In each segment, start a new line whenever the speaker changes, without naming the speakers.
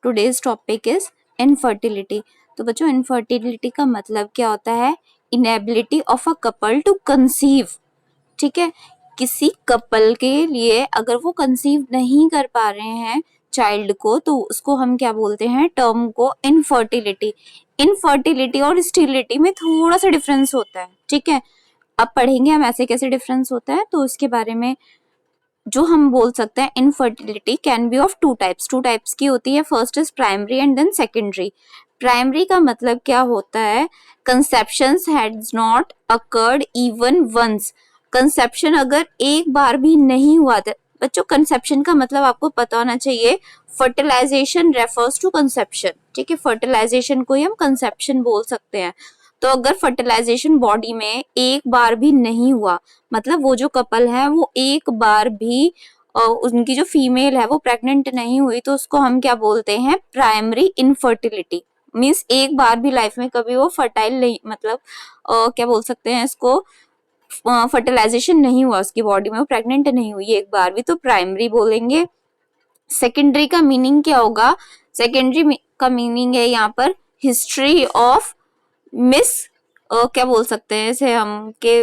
Today's topic is infertility. तो बच्चों infertility का मतलब क्या होता है? Inability of a couple to conceive. ठीक है, किसी कपल के लिए अगर वो कंसीव नहीं कर पा रहे हैं चाइल्ड को तो उसको हम क्या बोलते हैं? टर्म को इनफर्टिलिटी। इनफर्टिलिटी और स्टेरिलिटी में थोड़ा सा डिफरेंस होता है। ठीक है, अब पढ़ेंगे हम ऐसे कैसे डिफरेंस होता है, तो उसके बारे में जो हम बोल सकते हैं infertility can be of two types की होती है। First is primary and then secondary. Primary का मतलब क्या होता है? Conceptions has not occurred even once. Conception अगर एक बार भी नहीं हुआ था। बच्चों कंसेप्शन का मतलब आपको पता होना चाहिए, फर्टिलाइजेशन रेफर्स टू कंसेप्शन। ठीक है, फर्टिलाइजेशन को ही हम कंसेप्शन बोल सकते हैं। तो अगर फर्टिलाइजेशन बॉडी में एक बार भी नहीं हुआ, मतलब वो जो कपल है वो एक बार भी उनकी जो फीमेल है वो प्रेग्नेंट नहीं हुई, तो उसको हम क्या बोलते हैं? Primary infertility. मीन्स एक बार भी लाइफ में कभी वो फर्टाइल नहीं, मतलब क्या बोल सकते हैं इसको, फर्टिलाइजेशन नहीं हुआ उसकी बॉडी में, वो प्रेग्नेंट नहीं हुई एक बार भी, तो प्राइमरी बोलेंगे। सेकेंडरी का मीनिंग क्या होगा? सेकेंडरी का मीनिंग है यहाँ पर हिस्ट्री ऑफ क्या बोल सकते हैं इसे हम के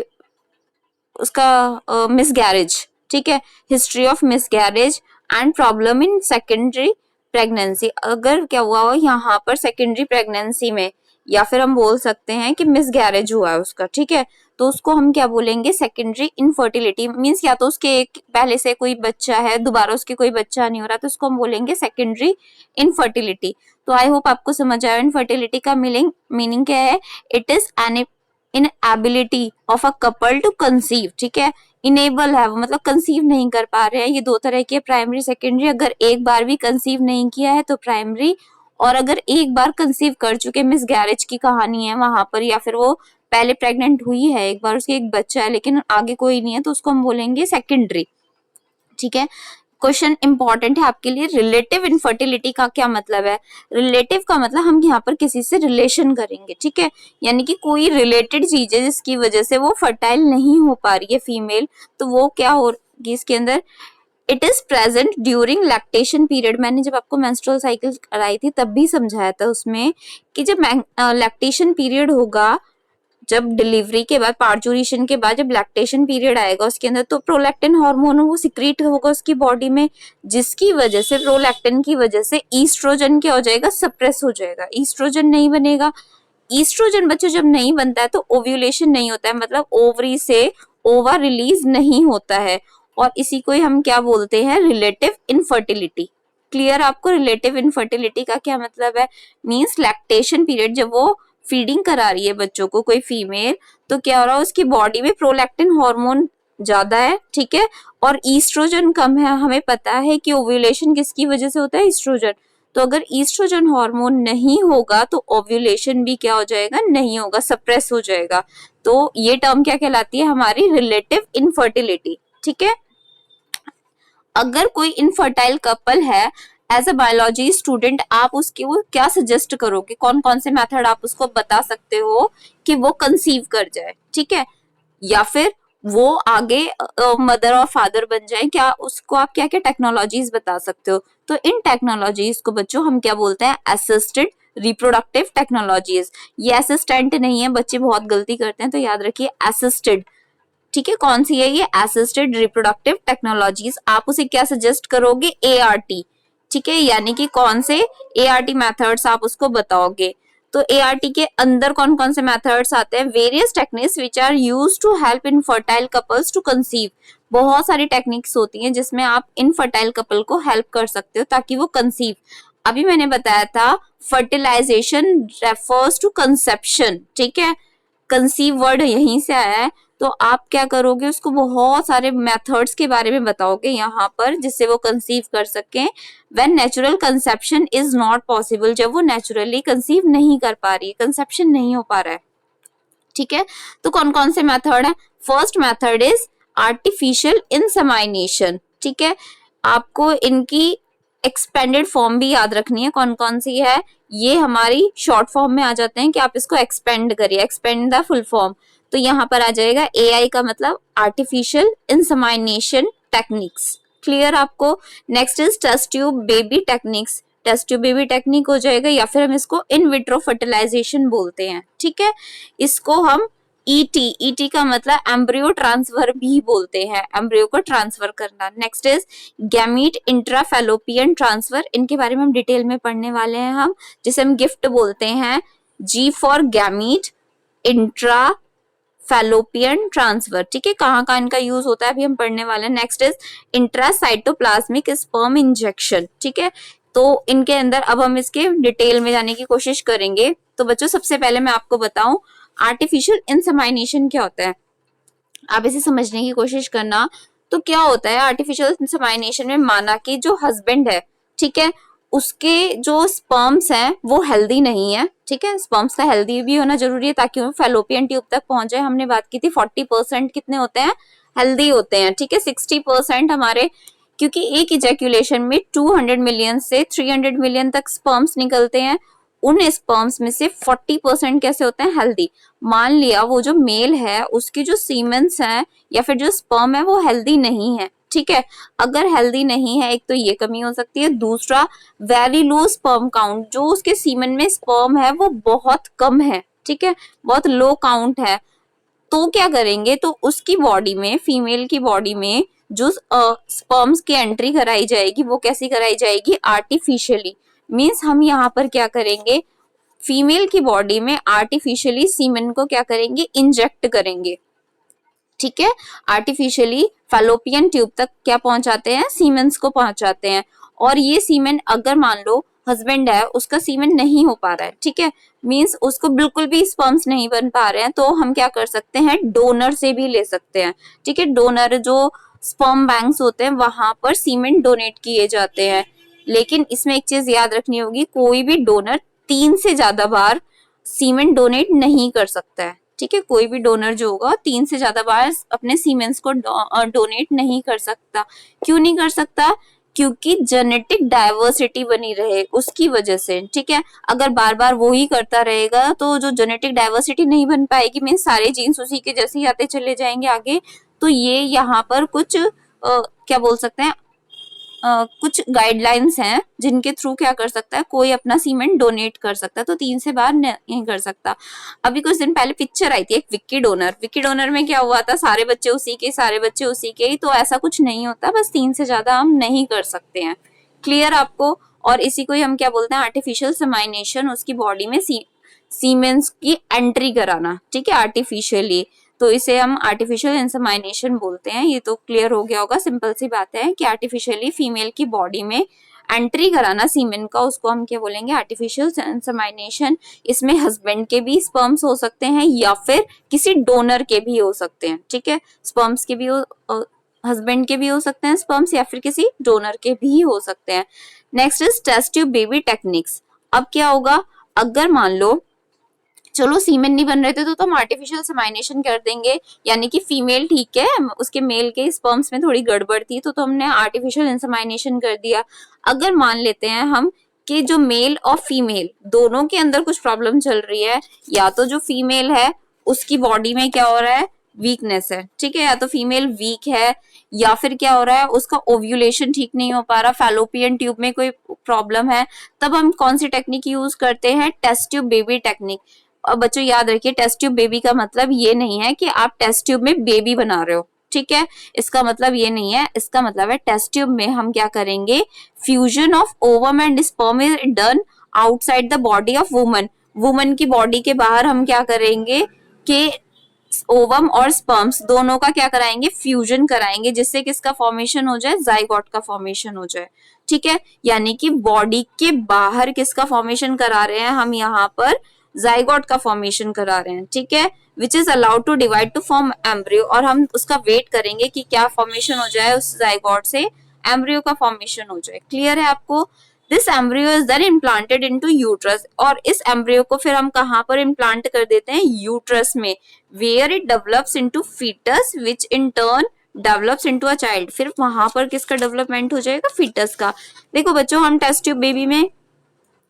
उसका मिसगैरेज। ठीक है, history of miscarriage and problem in secondary pregnancy. अगर क्या हुआ हो यहाँ पर सेकेंडरी प्रेगनेंसी में, या फिर हम बोल सकते हैं कि मिसगैरेज हुआ है उसका, ठीक है, तो उसको हम क्या बोलेंगे? Secondary infertility. मीन्स या तो उसके एक पहले से कोई बच्चा है, दोबारा उसके कोई बच्चा नहीं हो रहा, तो उसको हम बोलेंगे सेकेंडरी इनफर्टिलिटी। तो आई होप आपको समझ आया इनफर्टिलिटी का मीनिंग क्या है। It is an inability of a couple to conceive. ठीक है, इनेबल है वो, मतलब कंसीव नहीं कर पा रहे हैं। ये दो तरह की है, प्राइमरी सेकेंडरी। अगर एक बार भी कंसीव नहीं किया है तो प्राइमरी, और अगर एक बार कंसीव कर चुके, मिस गैरेज की कहानी है वहां पर, या फिर वो पहले प्रेग्नेंट हुई है एक बार, उसके एक बच्चा है लेकिन आगे कोई नहीं है, तो उसको हम बोलेंगे सेकेंडरी। ठीक है, क्वेश्चन इंपॉर्टेंट है आपके लिए। रिलेटिव इनफर्टिलिटी का क्या मतलब है? रिलेटिव का मतलब हम यहाँ पर किसी से रिलेशन करेंगे। ठीक है, यानी कि कोई रिलेटेड चीज है जिसकी वजह से वो फर्टाइल नहीं हो पा रही है फीमेल, तो वो क्या होगी इसके अंदर? It is present during lactation period. मैंने जब आपको मेंस्ट्रुअल साइकिल कराई थी तब भी समझाया था उसमें कि जब लैक्टेशन पीरियड होगा, जब डिलीवरी के बाद, पार्चुरेशन के बाद जब लैक्टेशन पीरियड आएगा उसके अंदर, तो प्रोलैक्टिन हार्मोन वो सिक्रीट होगा उसकी बॉडी में, जिसकी वजह से प्रोलैक्टिन की वजह से ईस्ट्रोजन क्या हो जाएगा? सप्रेस हो जाएगा, ईस्ट्रोजन नहीं बनेगा। ईस्ट्रोजन बच्चों जब नहीं बनता है तो ओव्यूलेशन नहीं होता है, मतलब ओवरी से ओवा रिलीज नहीं होता है, और इसी को ही हम क्या बोलते हैं? Relative infertility. क्लियर आपको रिलेटिव इनफर्टिलिटी का क्या मतलब है? मींस लैक्टेशन पीरियड जब वो फीडिंग करा रही है बच्चों को कोई फीमेल, तो क्या हो रहा है? उसकी बॉडी में प्रोलैक्टिन हार्मोन ज्यादा है, ठीक है, और ईस्ट्रोजन कम है। हमें पता है कि ओव्यूलेशन किसकी वजह से होता है? ईस्ट्रोजन। तो अगर ईस्ट्रोजन हार्मोन नहीं होगा तो ओव्यूलेशन भी क्या हो जाएगा? नहीं होगा, सप्रेस हो जाएगा। तो ये टर्म क्या कहलाती है? हमारी रिलेटिव इनफर्टिलिटी। ठीक है, अगर कोई इनफर्टाइल कपल है, एज अ बायोलॉजी स्टूडेंट आप उसके वो क्या सजेस्ट करोगे? कौन कौन से मेथड आप उसको बता सकते हो कि वो कंसीव कर जाए? ठीक है, या फिर वो आगे मदर और फादर बन जाए, क्या उसको आप क्या क्या टेक्नोलॉजीज बता सकते हो? तो इन टेक्नोलॉजीज को बच्चों हम क्या बोलते हैं? Assisted reproductive technologies. ये असिस्टेंट नहीं है, बच्चे बहुत गलती करते हैं, तो याद रखिए असिस्टेड। ठीक है, कौन सी है ये? Assisted reproductive technologies. आप उसे क्या सजेस्ट करोगे? एआरटी। ठीक है, यानी कि कौन से एआरटी मेथड्स आप उसको बताओगे? तो एआरटी के अंदर कौन कौन से मेथड्स आते हैं? Various techniques which are used to help infertile couples to conceive. बहुत सारी टेक्निक्स होती हैं जिसमें आप इनफर्टाइल कपल को हेल्प कर सकते हो ताकि वो कंसीव। अभी मैंने बताया था फर्टिलाइजेशन रेफर्स टू कंसेप्शन। ठीक है, कंसीव वर्ड यहीं से आया है। तो आप क्या करोगे? उसको बहुत सारे मेथड्स के बारे में बताओगे यहाँ पर जिससे वो कंसीव कर सके। When natural conception is not possible, जब वो नेचुरली कंसीव नहीं कर पा रही है, कंसेप्शन नहीं हो पा रहा है। ठीक है, तो कौन कौन से मेथड है? First method is artificial insemination. ठीक है, आपको इनकी एक्सपेंडेड फॉर्म भी याद रखनी है, कौन कौन सी है। ये हमारी शॉर्ट फॉर्म में आ जाते हैं कि आप इसको एक्सपेंड करिए, एक्सपेंड द फुल फॉर्म। तो यहाँ पर आ जाएगा एआई का मतलब आर्टिफिशियल इंसेमाइनेशन टेक्निक्स। क्लियर आपको? Next is test tube baby techniques. Test tube baby technique हो जाएगा, या फिर हम इसको इन विट्रो फर्टिलाइजेशन बोलते हैं। ठीक है, इसको हम ईटी का मतलब एम्ब्रियो ट्रांसफर भी बोलते हैं, एम्ब्रियो को ट्रांसफर करना। Next is gamete intrafallopian transfer, इनके बारे में हम डिटेल में पढ़ने वाले हैं हम, जिसे हम गिफ्ट बोलते हैं, G for gamete intra fallopian transfer. ठीक है, कहाँ कहाँ इनका यूज होता है अभी हम पढ़ने वाले हैं। Next is intracytoplasmic sperm injection. ठीक है, तो इनके अंदर अब हम इसके डिटेल में जाने की कोशिश करेंगे। तो बच्चों सबसे पहले मैं आपको बताऊं आर्टिफिशियल इंसेमाइनेशन क्या होता है, आप इसे समझने की कोशिश करना। तो क्या होता है आर्टिफिशियल इंसेमाइनेशन में, माना कि जो हस्बैंड है, ठीक है, उसके जो स्पर्म्स हैं वो हेल्दी नहीं है। ठीक है, स्पर्म्स का हेल्दी भी होना जरूरी है ताकि वो फैलोपियन ट्यूब तक पहुंच जाए। हमने बात की थी 40% कितने होते हैं, हेल्दी होते हैं। ठीक है, 60% हमारे, क्योंकि एक इजैक्यूलेशन में 200 मिलियन से 300 मिलियन तक स्पर्म्स निकलते हैं, उन स्पर्म्स में से 40% कैसे होते हैं, हेल्दी। मान लिया वो जो मेल है उसके जो सीमेंस है या फिर जो स्पर्म है वो हेल्दी नहीं है। ठीक है, अगर हेल्दी नहीं है, एक तो ये कमी हो सकती है, दूसरा वेरी लो स्पर्म काउंट, जो उसके सीमेन में स्पर्म है वो बहुत कम है। ठीक है, बहुत लो काउंट है। तो क्या करेंगे, तो उसकी बॉडी में, फीमेल की बॉडी में जो स्पर्म्स की एंट्री कराई जाएगी वो कैसी कराई जाएगी, आर्टिफिशियली। मीन्स हम यहाँ पर क्या करेंगे, फीमेल की बॉडी में आर्टिफिशियली सीमेन को क्या करेंगे, इंजेक्ट करेंगे। ठीक है, आर्टिफिशियली फैलोपियन ट्यूब तक क्या पहुंचाते हैं, सीमेंस को पहुंचाते हैं। और ये सीमेन अगर मान लो हस्बैंड है, उसका सीमेन नहीं हो पा रहा है, ठीक है, मींस उसको बिल्कुल भी स्पर्म्स नहीं बन पा रहे हैं, तो हम क्या कर सकते हैं, डोनर से भी ले सकते हैं। ठीक है, डोनर जो स्पर्म बैंक्स होते हैं वहां पर सीमेन डोनेट किए जाते हैं। लेकिन इसमें एक चीज याद रखनी होगी, कोई भी डोनर 3 से ज्यादा बार सीमेन डोनेट नहीं कर सकता है। ठीक है, कोई भी डोनर जो होगा 3 से ज्यादा बार अपने सीमेंस को डोनेट नहीं कर सकता। क्यों नहीं कर सकता, क्योंकि जेनेटिक डाइवर्सिटी बनी रहे उसकी वजह से। ठीक है, अगर बार बार वो ही करता रहेगा तो जो जेनेटिक डाइवर्सिटी नहीं बन पाएगी, मीन सारे जीन्स उसी के जैसे ही आते चले जाएंगे आगे। तो ये यहाँ पर कुछ क्या बोल सकते हैं, कुछ गाइडलाइंस हैं जिनके थ्रू क्या कर सकता है, कोई अपना सीमेंट डोनेट कर सकता है, तो 3 से बाहर नहीं कर सकता। अभी कुछ दिन पहले पिक्चर आई थी एक विक्की डोनर, विक्की डोनर में क्या हुआ था, सारे बच्चे उसी के, सारे बच्चे उसी के ही। तो ऐसा कुछ नहीं होता, बस 3 से ज्यादा हम नहीं कर सकते हैं। क्लियर आपको। और इसी को ही हम क्या बोलते हैं, आर्टिफिशियल सेमाइनेशन, उसकी बॉडी में सीमेंस की एंट्री कराना। ठीक है, आर्टिफिशियली, तो इसे हम आर्टिफिशियल इंसेमाइनेशन बोलते हैं। ये तो क्लियर हो गया होगा, सिंपल सी बात है कि आर्टिफिशियली फीमेल की बॉडी में एंट्री कराना सीमेन का, उसको हम क्या बोलेंगे, आर्टिफिशियल इंसेमाइनेशन। इसमें हस्बैंड के भी स्पर्म्स हो सकते हैं या फिर किसी डोनर के भी हो सकते हैं। ठीक है, स्पर्म्स के भी हस्बैंड के भी हो सकते हैं स्पर्म्स, या फिर किसी डोनर के भी हो सकते हैं। Next is test tube baby techniques. अब क्या होगा, अगर मान लो चलो सीमेन नहीं बन रहे थे तो हम आर्टिफिशियल सेमाइनेशन कर देंगे, यानी कि फीमेल ठीक है, उसके मेल के स्पर्म्स में थोड़ी गड़बड़ थी तो हमने आर्टिफिशियल इंसेमाइनेशन कर दिया। अगर मान लेते हैं हम कि जो मेल और फीमेल दोनों के अंदर कुछ प्रॉब्लम चल रही है, या तो जो फीमेल है उसकी बॉडी में क्या हो रहा है, वीकनेस है। ठीक है, या तो फीमेल वीक है, या फिर क्या हो रहा है, उसका ओव्यूलेशन ठीक नहीं हो पा रहा, फैलोपियन ट्यूब में कोई प्रॉब्लम है, तब हम कौन सी टेक्निक यूज करते हैं, टेस्ट ट्यूब बेबी टेक्निक। और बच्चों याद रखिए, टेस्ट ट्यूब बेबी का मतलब ये नहीं है कि आप टेस्ट ट्यूब में बेबी बना रहे हो। ठीक है, इसका मतलब ये नहीं है, इसका मतलब है टेस्ट ट्यूब में हम क्या करेंगे, fusion of ovum and sperm is done outside the body of woman. Woman की बॉडी के बाहर हम क्या करेंगे कि ओवम और स्पर्म्स दोनों का क्या कराएंगे, फ्यूजन कराएंगे, जिससे किसका फॉर्मेशन हो जाए, जाइगोट का फॉर्मेशन हो जाए। ठीक है, यानी कि बॉडी के बाहर किसका फॉर्मेशन करा रहे हैं हम, यहाँ पर जाइगोट का फॉर्मेशन करा रहे हैं। ठीक है, which is allowed to divide to form embryo, और हम उसका वेट करेंगे कि क्या फॉर्मेशन हो जाए, उस जाइगोट से एम्ब्रियो का फॉर्मेशन हो जाए। क्लियर है आपको। This embryo is then implanted into uterus, और इस एम्ब्रियो को फिर हम कहाँ पर इम्प्लांट कर देते हैं, यूट्रस में, where it develops into foetus which in turn develops into a child. फिर वहां पर किसका डेवलपमेंट हो जाएगा, फीटस का। देखो बच्चों, हम टेस्ट ट्यूब बेबी में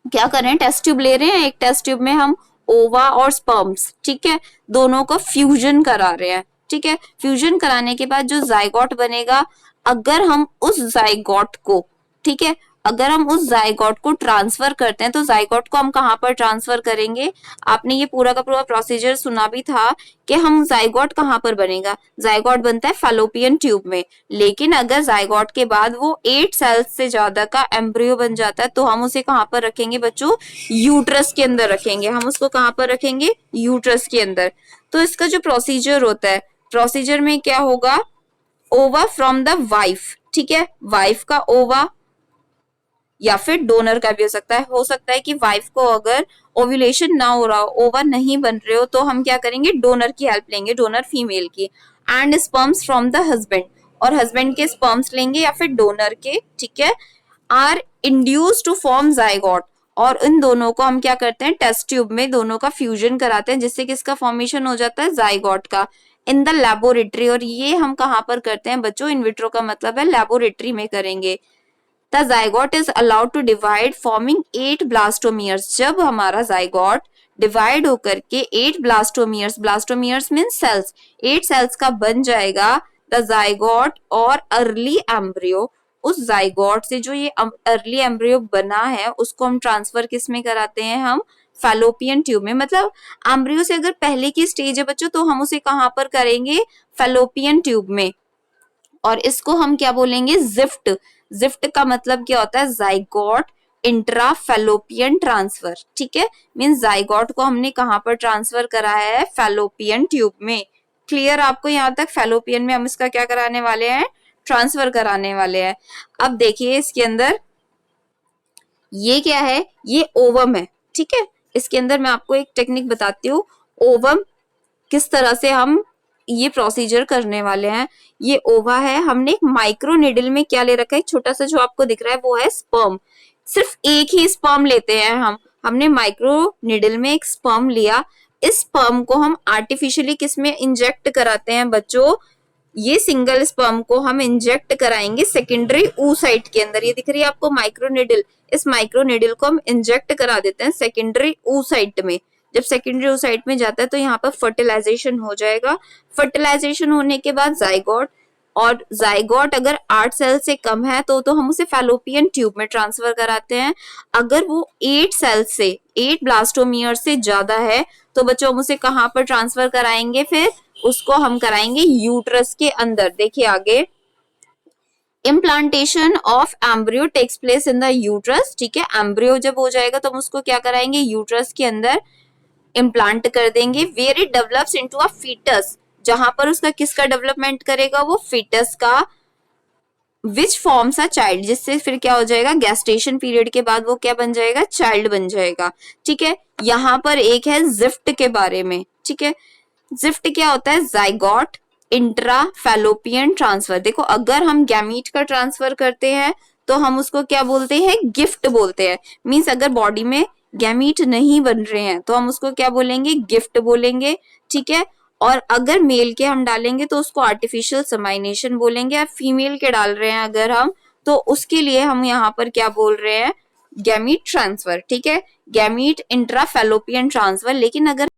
क्या कर रहे हैं, टेस्ट ट्यूब ले रहे हैं, एक टेस्ट ट्यूब में हम ओवा और स्पर्म्स, ठीक है, दोनों को फ्यूजन करा रहे हैं। ठीक है, फ्यूजन कराने के बाद जो जाइगोट बनेगा, अगर हम उस जाइगोट को, ठीक है, अगर हम उस जायगोट को ट्रांसफर करते हैं तो जायगोट को हम कहाँ पर ट्रांसफर करेंगे? आपने ये पूरा का पूरा प्रोसीजर सुना भी था कि हम जायगोट कहाँ पर बनेगा, जायगोट बनता है फैलोपियन ट्यूब में। लेकिन अगर जायगोट के बाद वो 8 सेल्स से ज्यादा का एम्ब्रियो बन जाता है तो हम उसे कहाँ पर रखेंगे बच्चों? यूट्रस के अंदर रखेंगे। हम उसको कहाँ पर रखेंगे? यूट्रस के अंदर। तो इसका जो प्रोसीजर होता है, प्रोसीजर में क्या होगा? ओवा फ्रॉम द वाइफ, ठीक है, वाइफ का ओवा या फिर डोनर का भी हो सकता है कि वाइफ को अगर ओव्यूलेशन ना हो रहा हो, ओवा नहीं बन रहे हो, तो हम क्या करेंगे? डोनर की हेल्प लेंगे, डोनर फीमेल की। And sperms from the husband, और हस्बैंड के स्पर्म्स लेंगे या फिर डोनर के, ठीक है, are induced to form zygote. और इन दोनों को हम क्या करते हैं? टेस्ट ट्यूब में दोनों का फ्यूजन कराते हैं, जिससे किसका फॉर्मेशन हो जाता है? जायगोट का, इन द लेबोरेटरी। और ये हम कहाँ पर करते हैं बच्चों? इनविट्रो का मतलब है लेबोरेटरी में करेंगे। The zygote is allowed to divide forming 8 blastomeres। जब हमारा जायगोट डिवाइड होकर के 8 blastomeres, blastomeres mean cells, 8 cells का बन जाएगा द जायगोट और अर्ली एम्ब्रियो। उस जायगोट से जो ये अर्ली एम्ब्रियो बना है उसको हम ट्रांसफर किस में कराते हैं? हम फैलोपियन ट्यूब में। मतलब एम्ब्रियो से अगर पहले की स्टेज है बच्चों तो हम उसे कहां पर करेंगे? फैलोपियन ट्यूब में। और इसको हम क्या बोलेंगे? जिफ्ट। जिफ्ट का मतलब क्या होता है? जाइगोट इंट्रा फैलोपियन ट्रांसफर, ठीक है, मीन जाइगोट को हमने कहां पर ट्रांसफर कराया है? फैलोपियन ट्यूब में। क्लियर आपको यहाँ तक? फैलोपियन में हम इसका क्या कराने वाले हैं? ट्रांसफर कराने वाले हैं। अब देखिए इसके अंदर ये क्या है? ये ओवम है, ठीक है। इसके अंदर मैं आपको एक टेक्निक बताती हूँ, ओवम किस तरह से हम ये प्रोसीजर करने वाले हैं। ये ओवा है, हमने एक माइक्रो निडल में क्या ले रखा है? छोटा सा जो आपको दिख रहा है वो है स्पर्म। सिर्फ एक ही स्पर्म लेते हैं हमने माइक्रो निडल में एक स्पर्म लिया। इस स्पर्म को हम आर्टिफिशियली किस में इंजेक्ट कराते हैं बच्चों? ये सिंगल स्पर्म को हम इंजेक्ट कराएंगे सेकेंडरी oocyte के अंदर। ये दिख रही है आपको माइक्रो निडल, इस माइक्रो निडल को हम इंजेक्ट करा देते हैं सेकेंडरी oocyte में। जब सेकेंडरी oocyte में जाता है तो यहाँ पर फर्टिलाइजेशन हो जाएगा। फर्टिलाइजेशन होने के बाद जाइगोट, और जाइगोट अगर 8 सेल से कम है तो हम उसे फैलोपियन ट्यूब में ट्रांसफर कराते हैं। अगर वो 8 सेल से 8 ब्लास्टोमियर से ज्यादा है तो बच्चों हम उसे कहाँ पर ट्रांसफर कराएंगे? फिर उसको हम कराएंगे यूट्रस के अंदर। देखिए आगे, implantation of embryo takes place in the uterus, ठीक है। एम्ब्रियो जब हो जाएगा तो हम उसको क्या कराएंगे? यूट्रस के अंदर इम्प्लांट कर देंगे। Where it develops into a foetus, जहां पर उसका किसका डेवलपमेंट करेगा? वो फीटस का। विच फॉर्म्स अ चाइल्ड, जिससे फिर क्या हो जाएगा? गेस्टेशन पीरियड के बाद वो क्या बन जाएगा? चाइल्ड बन जाएगा, ठीक है। यहाँ पर एक है जिफ्ट के बारे में, ठीक है। जिफ्ट क्या होता है? Zygote intra fallopian transfer. देखो अगर हम गैमीट का ट्रांसफर करते हैं तो हम उसको क्या बोलते हैं? गिफ्ट बोलते हैं। मींस अगर बॉडी में गैमीट नहीं बन रहे हैं तो हम उसको क्या बोलेंगे? गिफ्ट बोलेंगे, ठीक है। और अगर मेल के हम डालेंगे तो उसको आर्टिफिशियल समाइनेशन बोलेंगे। अब फीमेल के डाल रहे हैं अगर हम तो उसके लिए हम यहाँ पर क्या बोल रहे हैं? गैमीट ट्रांसफर, ठीक है, गैमीट इंट्रा फैलोपियन ट्रांसफर। लेकिन अगर